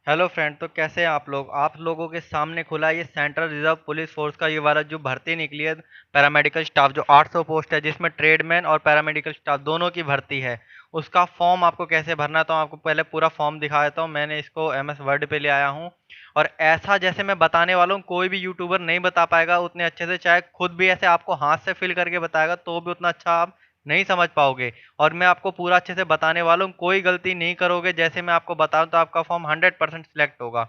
Hello friend. तो कैसे हैं आप लोगों के सामने खुला है ये सेंट्रल रिजर्व पुलिस फोर्स का ये वाला जो भर्ती निकली है पैरामेडिकल स्टाफ जो 800 पोस्ट है जिसमें ट्रेडमैन और पैरामेडिकल स्टाफ दोनों की भर्ती है। उसका फॉर्म आपको कैसे भरना है तो आपको पहले पूरा फॉर्म दिखा देता हूँ। मैंने इसको एमएस वर्ड पे ले आया हूँ और ऐसा जैसे मैं बताने वाला हूँ कोई भी यूट्यूबर नहीं बता पाएगा उतने अच्छे से, चाहे खुद भी ऐसे आपको हाथ से फिल करके बताएगा तो भी उतना अच्छा आप नहीं समझ पाओगे। और मैं आपको पूरा अच्छे से बताने वाला हूँ, कोई गलती नहीं करोगे। जैसे मैं आपको बताऊं तो आपका फॉर्म 100% सिलेक्ट होगा।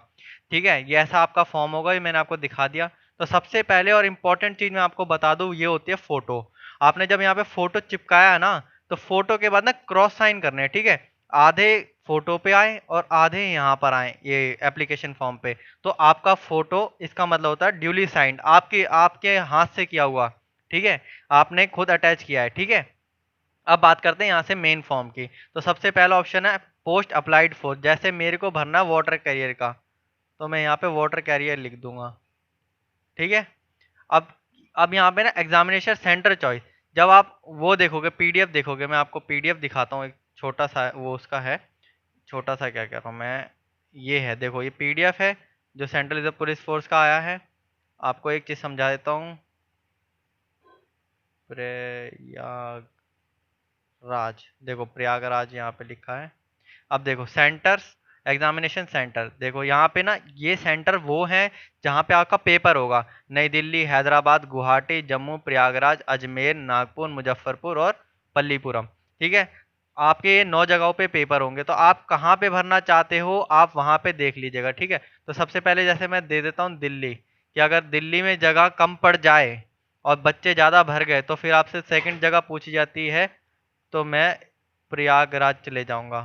ठीक है, ये ऐसा आपका फॉर्म होगा, ये मैंने आपको दिखा दिया। तो सबसे पहले और इम्पोर्टेंट चीज मैं आपको बता दूं, ये होती है फोटो। आपने जब यहाँ पे फोटो चिपकाया है ना, तो फोटो के बाद ना क्रॉस साइन करने हैं। ठीक है, आधे फोटो पे आए और आधे यहाँ पर आए ये एप्लीकेशन फॉर्म पे। तो आपका फोटो इसका मतलब होता है ड्यूली साइंड, आपके आपके हाथ से किया हुआ। ठीक है, आपने खुद अटैच किया है। ठीक है, अब बात करते हैं यहाँ से मेन फॉर्म की। तो सबसे पहला ऑप्शन है पोस्ट अप्लाइड फॉर, जैसे मेरे को भरना वाटर कैरियर का, तो मैं यहाँ पे वाटर कैरियर लिख दूंगा। ठीक है, अब अब यहाँ पे ना एग्जामिनेशन सेंटर चॉइस, जब आप वो देखोगे पीडीएफ देखोगे, मैं आपको पीडीएफ दिखाता हूँ। एक छोटा सा वो उसका है, छोटा सा क्या कह रहा हूँ मैं, ये है देखो, ये पीडीएफ है जो सेंट्रल रिजर्व पुलिस फोर्स का आया है। आपको एक चीज़ समझा देता हूँ। प्रयागराज, देखो प्रयागराज यहाँ पे लिखा है। अब देखो सेंटर्स, एग्जामिनेशन सेंटर देखो यहाँ पे ना, ये सेंटर वो है जहाँ पे आपका पेपर होगा। नई दिल्ली, हैदराबाद, गुवाहाटी, जम्मू, प्रयागराज, अजमेर, नागपुर, मुजफ्फरपुर और पल्लीपुरम। ठीक है, आपके ये 9 जगहों पे पेपर होंगे, तो आप कहाँ पे भरना चाहते हो आप वहाँ पे देख लीजिएगा। ठीक है, तो सबसे पहले जैसे मैं दे देता हूँ दिल्ली, कि अगर दिल्ली में जगह कम पड़ जाए और बच्चे ज़्यादा भर गए तो फिर आपसे सेकंड जगह पूछी जाती है। तो मैं प्रयागराज चले जाऊँगा,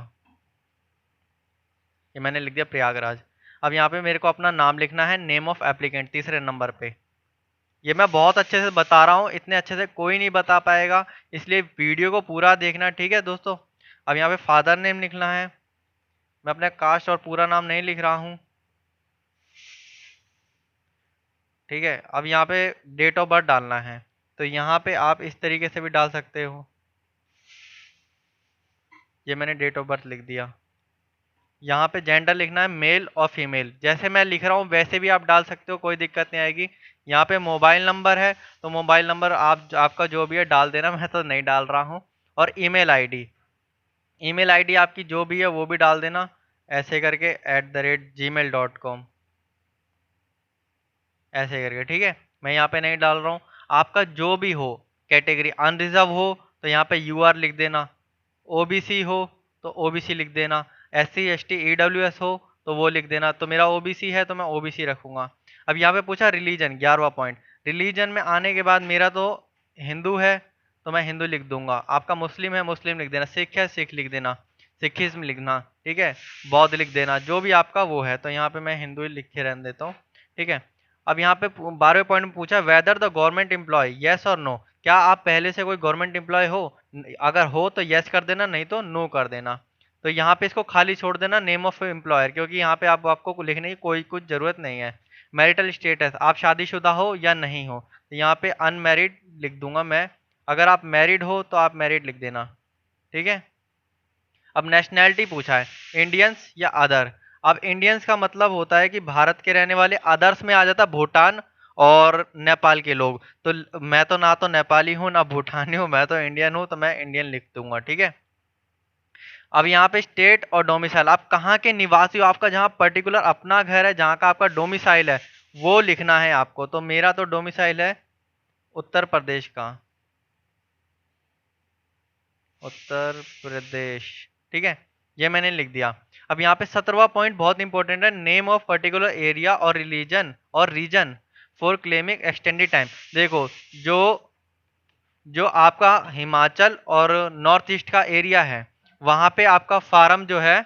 ये मैंने लिख दिया प्रयागराज। अब यहाँ पे मेरे को अपना नाम लिखना है, नेम ऑफ एप्लीकेंट तीसरे नंबर पे। ये मैं बहुत अच्छे से बता रहा हूँ, इतने अच्छे से कोई नहीं बता पाएगा, इसलिए वीडियो को पूरा देखना। ठीक है दोस्तों, अब यहाँ पे फादर नेम लिखना है। मैं अपने कास्ट और पूरा नाम नहीं लिख रहा हूँ। ठीक है, अब यहाँ पे डेट ऑफ बर्थ डालना है, तो यहाँ पे आप इस तरीके से भी डाल सकते हो। ये मैंने डेट ऑफ बर्थ लिख दिया। यहाँ पे जेंडर लिखना है मेल और फीमेल, जैसे मैं लिख रहा हूँ वैसे भी आप डाल सकते हो, कोई दिक्कत नहीं आएगी। यहाँ पे मोबाइल नंबर है, तो मोबाइल नंबर आप आपका जो भी है डाल देना, मैं तो नहीं डाल रहा हूँ। और ईमेल आईडी, ईमेल आईडी आपकी जो भी है वो भी डाल देना, ऐसे करके @gmail.com, ऐसे करके। ठीक है, मैं यहाँ पे नहीं डाल रहा हूँ। आपका जो भी हो कैटेगरी, अनरिजर्व हो तो यहाँ पे यूआर लिख देना, ओबीसी हो तो ओबीसी लिख देना, एससी एसटी ईडब्ल्यूएस हो तो वो लिख देना। तो मेरा ओबीसी है तो मैं ओबीसी रखूंगा। अब यहाँ पे पूछा रिलीजन, 11वां पॉइंट। रिलीजन में आने के बाद मेरा तो हिंदू है तो मैं हिंदू लिख दूंगा। आपका मुस्लिम है मुस्लिम लिख देना, सिख है सिख लिख देना, सिखिज्म लिखना। ठीक है, बौद्ध लिख देना, जो भी आपका वो है। तो यहाँ पे मैं हिंदू ही लिख के रहने देता हूँ। ठीक है, अब यहाँ पे 12वें पॉइंट में पूछा whether the government employ, yes और नो, क्या आप पहले से कोई गवर्नमेंट एम्प्लॉय हो। अगर हो तो यस कर देना, नहीं तो नो कर देना। तो यहाँ पे इसको खाली छोड़ देना नेम ऑफ एम्प्लॉयर, क्योंकि यहाँ पे आपको लिखने की कोई कुछ जरूरत नहीं है। मैरिटल स्टेटस, आप शादीशुदा हो या नहीं हो, तो यहाँ पे अनमैरिड लिख दूंगा मैं। अगर आप मैरिड हो तो आप मैरिड लिख देना। ठीक है, अब नेशनैलिटी पूछा है, इंडियंस या अदर। अब इंडियंस का मतलब होता है कि भारत के रहने वाले, अदर्स में आ जाता भूटान और नेपाल के लोग। तो मैं तो ना तो नेपाली हूँ ना भूटानी हूँ, मैं तो इंडियन हूँ, तो मैं इंडियन लिख दूंगा। ठीक है, अब यहाँ पे स्टेट और डोमिसाइल, आप कहाँ के निवासी हो, आपका जहाँ पर्टिकुलर अपना घर है, जहाँ का आपका डोमिसाइल है वो लिखना है आपको। तो मेरा तो डोमिसाइल है उत्तर प्रदेश का, उत्तर प्रदेश। ठीक है, ये मैंने लिख दिया। अब यहाँ पे 17वां पॉइंट बहुत इंपॉर्टेंट है, नेम ऑफ पर्टिकुलर एरिया और रिलीजन और reason for claiming extended time. देखो, जो जो आपका हिमाचल और नॉर्थ ईस्ट का एरिया है, वहां पे आपका फार्म जो है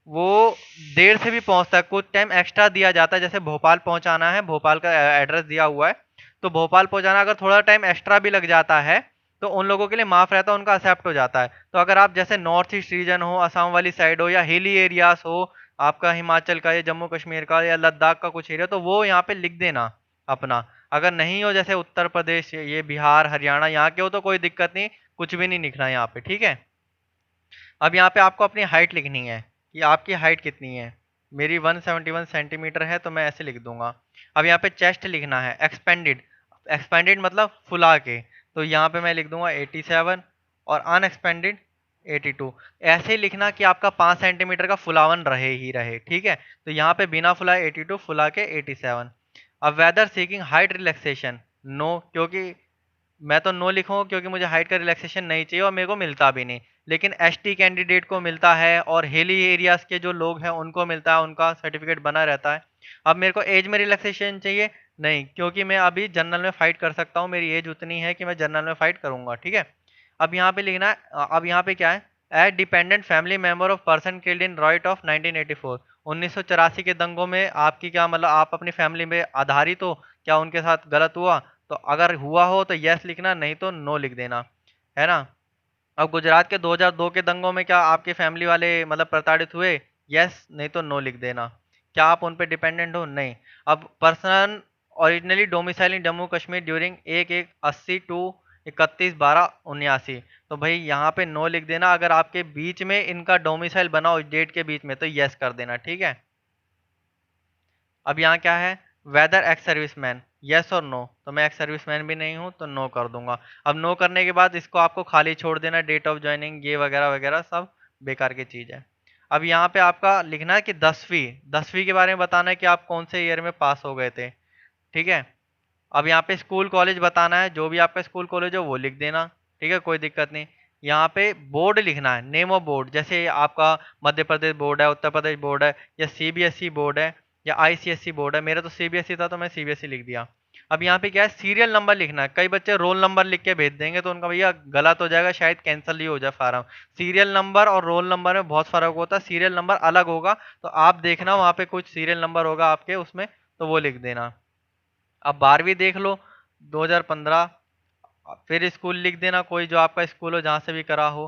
वो देर से भी पहुंचता है, कुछ टाइम एक्स्ट्रा दिया जाता है। जैसे भोपाल पहुंचाना है, भोपाल का एड्रेस दिया हुआ है, तो भोपाल पहुंचाना अगर थोड़ा टाइम एक्स्ट्रा भी लग जाता है तो उन लोगों के लिए माफ रहता है, उनका एक्सेप्ट हो जाता है। तो अगर आप जैसे नॉर्थ ईस्ट रीजन हो, असम वाली साइड हो, या हिली एरियाज हो आपका, हिमाचल का या जम्मू कश्मीर का या लद्दाख का कुछ एरिया, तो वो यहाँ पे लिख देना अपना। अगर नहीं हो, जैसे उत्तर प्रदेश, ये बिहार हरियाणा यहाँ के हो, तो कोई दिक्कत नहीं, कुछ भी नहीं लिखना यहाँ पे। ठीक है, अब यहाँ पे आपको अपनी हाइट लिखनी है कि आपकी हाइट कितनी है। मेरी 171 सेंटीमीटर है तो मैं ऐसे लिख दूंगा। अब यहाँ पे चेस्ट लिखना है एक्सपेंडेड, एक्सपेंडेड मतलब फुला के, तो यहाँ पे मैं लिख दूंगा 87 और अनएक्सपेंडेड 82। ऐसे ही लिखना कि आपका 5 सेंटीमीटर का फुलावन रहे ही रहे, ठीक है। तो यहाँ पे बिना फुलाए 82, फुला के 87। अब whether seeking height relaxation, no, क्योंकि मैं तो नो लिखूंगा क्योंकि मुझे हाइट का रिलैक्सेशन नहीं चाहिए और मेरे को मिलता भी नहीं। लेकिन एसटी कैंडिडेट को मिलता है और हिली एरियाज के जो लोग हैं उनको मिलता है, उनका सर्टिफिकेट बना रहता है। अब मेरे को एज में रिलैक्सेशन चाहिए, नहीं, क्योंकि मैं अभी जनरल में फाइट कर सकता हूँ, मेरी एज उतनी है कि मैं जनरल में फाइट करूंगा, ठीक है। अब यहाँ पे लिखना है, अब यहाँ पे क्या है, a dependent family member of person killed in riot of 1984। 1984 के दंगों में आपकी क्या मतलब, आप अपनी फैमिली में आधारित हो, क्या उनके साथ गलत हुआ? तो अगर हुआ हो तो यस लिखना, नहीं तो नो लिख देना, है ना। अब गुजरात के 2002 के दंगों में क्या आपके फैमिली वाले मतलब प्रताड़ित हुए? यस, नहीं तो नो लिख देना। क्या आप उन पे डिपेंडेंट हो? नहीं। अब person originally domicile in Jammu Kashmir during 1/1/80 to 31/12/79, तो भाई यहाँ पे नो लिख देना। अगर आपके बीच में इनका डोमिसाइल बना हो डेट के बीच में तो यस कर देना, ठीक है। अब यहाँ क्या है, वेदर एक्स सर्विसमैन, यस और नो, तो मैं एक्स सर्विसमैन भी नहीं हूँ तो नो कर दूंगा। अब नो करने के बाद इसको आपको खाली छोड़ देना, डेट ऑफ ज्वाइनिंग ये वगैरह वगैरह सब बेकार की चीज़ है। अब यहाँ पे आपका लिखना है कि 10वीं 10वीं के बारे में बताना है कि आप कौन से ईयर में पास हो गए थे, ठीक है। अब यहाँ पे स्कूल कॉलेज बताना है, जो भी आपका स्कूल कॉलेज हो वो लिख देना, ठीक है, कोई दिक्कत नहीं। यहाँ पे बोर्ड लिखना है, नेम ऑफ बोर्ड, जैसे आपका मध्य प्रदेश बोर्ड है, उत्तर प्रदेश बोर्ड है, या सीबीएसई बोर्ड है, या आईसीएसई बोर्ड है। मेरा तो सीबीएसई था तो मैं सीबीएसई लिख दिया। अब यहाँ पे क्या है, सीरियल नंबर लिखना है। कई बच्चे रोल नंबर लिख के भेज देंगे तो उनका भैया गलत हो जाएगा, शायद कैंसिल ही हो जाए फार्म। सीरियल नंबर और रोल नंबर में बहुत फर्क होता है, सीरियल नंबर अलग होगा, तो आप देखना वहाँ पे कुछ सीरियल नंबर होगा आपके उसमें, तो वो लिख देना। अब 12वीं देख लो, 2015, फिर स्कूल लिख देना कोई जो आपका स्कूल हो जहाँ से भी करा हो।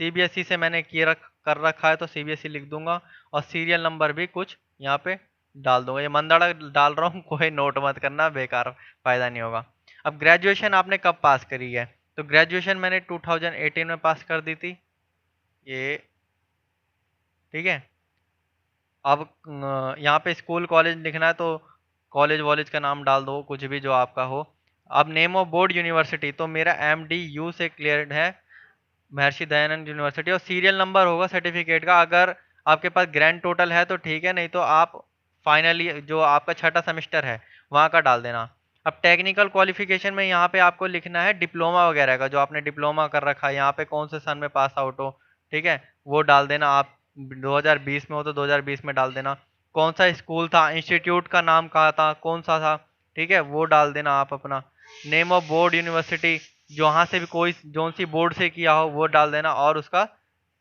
सीबीएसई से मैंने कर रखा है तो सीबीएसई लिख दूंगा, और सीरियल नंबर भी कुछ यहाँ पे डाल दूंगा। ये मंदाड़ा डाल रहा हूँ, कोई नोट मत करना, बेकार, फायदा नहीं होगा। अब ग्रेजुएशन आपने कब पास करी है? तो ग्रेजुएशन मैंने 2018 में पास कर दी थी ये, ठीक है। अब यहाँ पे स्कूल कॉलेज लिखना है तो कॉलेज वॉलेज का नाम डाल दो, कुछ भी जो आपका हो। अब नेम ऑफ बोर्ड यूनिवर्सिटी, तो मेरा MDU से क्लियर्ड है, महर्षि दयानंद यूनिवर्सिटी, और सीरियल नंबर होगा सर्टिफिकेट का। अगर आपके पास ग्रैंड टोटल है तो ठीक है, नहीं तो आप फाइनली जो आपका छठा सेमेस्टर है वहाँ का डाल देना। अब टेक्निकल क्वालिफिकेशन में यहाँ पे आपको लिखना है डिप्लोमा वगैरह का, जो आपने डिप्लोमा कर रखा है, यहाँ पे कौन से सन में पास आउट हो, ठीक है, वो डाल देना। आप 2020 में हो तो 2020 में डाल देना। कौन सा स्कूल था, इंस्टीट्यूट का नाम कहा था, कौन सा था, ठीक है, वो डाल देना आप अपना। नेम ऑफ बोर्ड यूनिवर्सिटी, जहाँ से भी कोई जोन सी बोर्ड से किया हो वो डाल देना, और उसका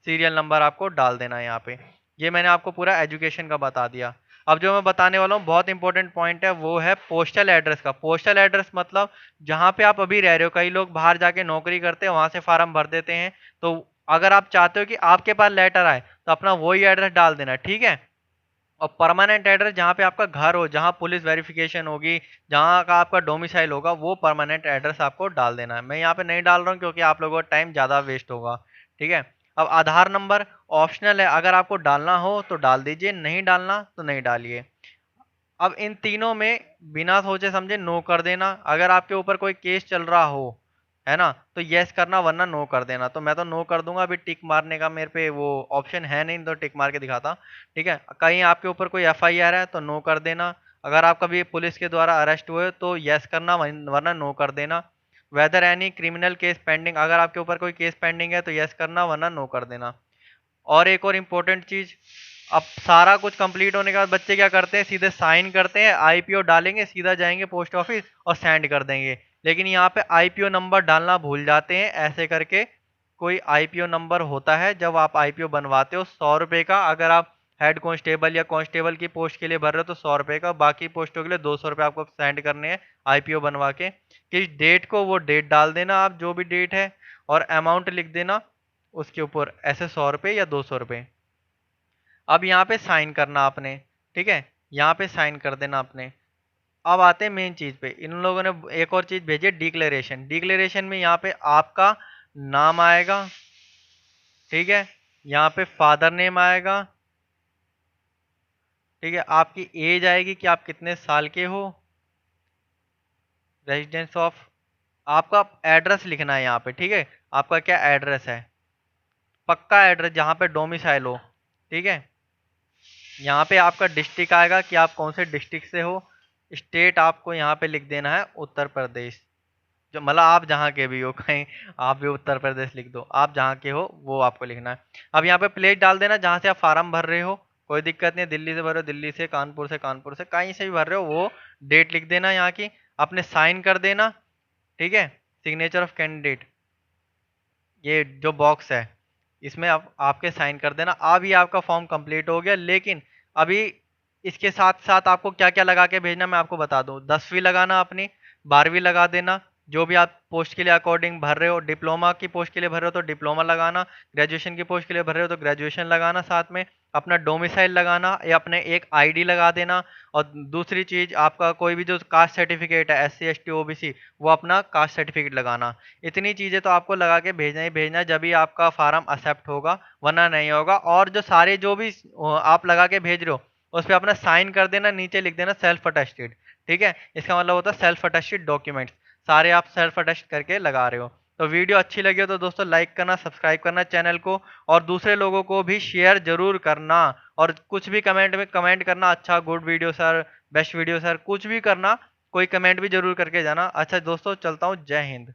सीरियल नंबर आपको डाल देना है यहाँ पे। ये मैंने आपको पूरा एजुकेशन का बता दिया। अब जो मैं बताने वाला हूँ बहुत इंपॉर्टेंट पॉइंट है, वो है पोस्टल एड्रेस का। पोस्टल एड्रेस मतलब जहाँ पे आप अभी रह रहे हो, कई लोग बाहर जाके नौकरी करते हैं, वहां से फार्म भर देते हैं, तो अगर आप चाहते हो कि आपके पास लेटर आए तो अपना वही एड्रेस डाल देना, ठीक है। और परमानेंट एड्रेस जहाँ पे आपका घर हो, जहाँ पुलिस वेरिफिकेशन होगी, जहाँ का आपका डोमिसाइल होगा, वो परमानेंट एड्रेस आपको डाल देना है। मैं यहाँ पे नहीं डाल रहा हूँ क्योंकि आप लोगों का टाइम ज़्यादा वेस्ट होगा, ठीक है। अब आधार नंबर ऑप्शनल है, अगर आपको डालना हो तो डाल दीजिए, नहीं डालना तो नहीं डालिए। अब इन तीनों में बिना सोचे समझे नो कर देना। अगर आपके ऊपर कोई केस चल रहा हो, है ना, तो यस करना, वरना नो कर देना। तो मैं तो नो कर दूंगा, अभी टिक मारने का मेरे पे वो ऑप्शन है नहीं, तो टिक मार के दिखाता, ठीक है। कहीं आपके ऊपर कोई एफआईआर है तो नो कर देना। अगर आप कभी पुलिस के द्वारा अरेस्ट हुए तो यस करना, वरना नो कर देना। Whether any criminal case pending, अगर आपके ऊपर कोई केस पेंडिंग है तो यस करना, वरना नो कर देना। और एक और इम्पोर्टेंट चीज, अब सारा कुछ कंप्लीट होने के बाद बच्चे क्या करते हैं, सीधे साइन करते हैं, आईपीओ डालेंगे, सीधा जाएंगे पोस्ट ऑफिस और सेंड कर देंगे। लेकिन यहाँ पे आईपीओ नंबर डालना भूल जाते हैं, ऐसे करके कोई आईपीओ नंबर होता है जब आप आईपीओ बनवाते हो, 100 रुपये का। अगर आप हेड कांस्टेबल या कांस्टेबल की पोस्ट के लिए भर रहे हो तो 100 रुपये का, बाकी पोस्टों के लिए 200 रुपये आपको सेंड करने हैं आईपीओ बनवा के। किस डेट को, वो डेट डाल देना आप, जो भी डेट है, और अमाउंट लिख देना उसके ऊपर, ऐसे 100 रुपये या 200 रुपये। अब यहाँ पे साइन करना आपने, ठीक है, यहाँ पे साइन कर देना आपने। अब आते हैं मेन चीज पे, इन लोगों ने एक और चीज भेजी है, डिक्लेरेशन। डिक्लेरेशन में यहाँ पे आपका नाम आएगा, ठीक है, यहाँ पे फादर नेम आएगा, ठीक है, आपकी एज आएगी कि आप कितने साल के हो, रेजिडेंस ऑफ, आपका एड्रेस लिखना है यहाँ पे, ठीक है, आपका क्या एड्रेस है, पक्का एड्रेस जहाँ पे डोमिसाइल हो, ठीक है। यहाँ पे आपका डिस्ट्रिक्ट आएगा कि आप कौन से डिस्ट्रिक्ट से हो, स्टेट आपको यहाँ पे लिख देना है उत्तर प्रदेश, जो मतलब आप जहाँ के भी हो, कहीं आप भी उत्तर प्रदेश लिख दो, आप जहाँ के हो वो आपको लिखना है। अब यहाँ पे प्लेस डाल देना जहाँ से आप फार्म भर रहे हो, कोई दिक्कत नहीं, दिल्ली से भर रहे हो दिल्ली से, कानपुर से कहीं से भी भर रहे हो, वो डेट लिख देना यहाँ की, अपने साइन कर देना, ठीक है, सिग्नेचर ऑफ कैंडिडेट, ये जो बॉक्स है इसमें आप आपके साइन कर देना। अब ये आपका फॉर्म कंप्लीट हो गया, लेकिन अभी इसके साथ साथ आपको क्या क्या लगा के भेजना मैं आपको बता दूं। 10वीं लगाना, अपनी 12वीं लगा देना, जो भी आप पोस्ट के लिए अकॉर्डिंग भर रहे हो, डिप्लोमा की पोस्ट के लिए भर रहे हो तो डिप्लोमा लगाना, ग्रेजुएशन की पोस्ट के लिए भर रहे हो तो ग्रेजुएशन लगाना, साथ में अपना डोमिसाइल लगाना या अपने एक आईडी लगा देना। और दूसरी चीज, आपका कोई भी जो कास्ट सर्टिफिकेट है, SC ST OBC, वो अपना कास्ट सर्टिफिकेट लगाना। इतनी चीजें तो आपको लगा के भेजना ही भेजना है, जब ही आपका फार्म एक्सेप्ट होगा, वरना नहीं होगा। और जो सारे जो भी आप लगा के भेज रहे हो उस पर अपना साइन कर देना, नीचे लिख देना सेल्फ अटेस्टेड, ठीक है, इसका मतलब होता है सेल्फ अटेस्टेड डॉक्यूमेंट्स, सारे आप सेल्फ अटेस्ट करके लगा रहे हो। तो वीडियो अच्छी लगी हो तो दोस्तों लाइक करना, सब्सक्राइब करना चैनल को, और दूसरे लोगों को भी शेयर जरूर करना। और कुछ भी कमेंट में कमेंट करना, अच्छा good video sir, best video sir, कुछ भी करना, कोई कमेंट भी जरूर करके जाना। अच्छा दोस्तों, चलता हूँ, जय हिंद।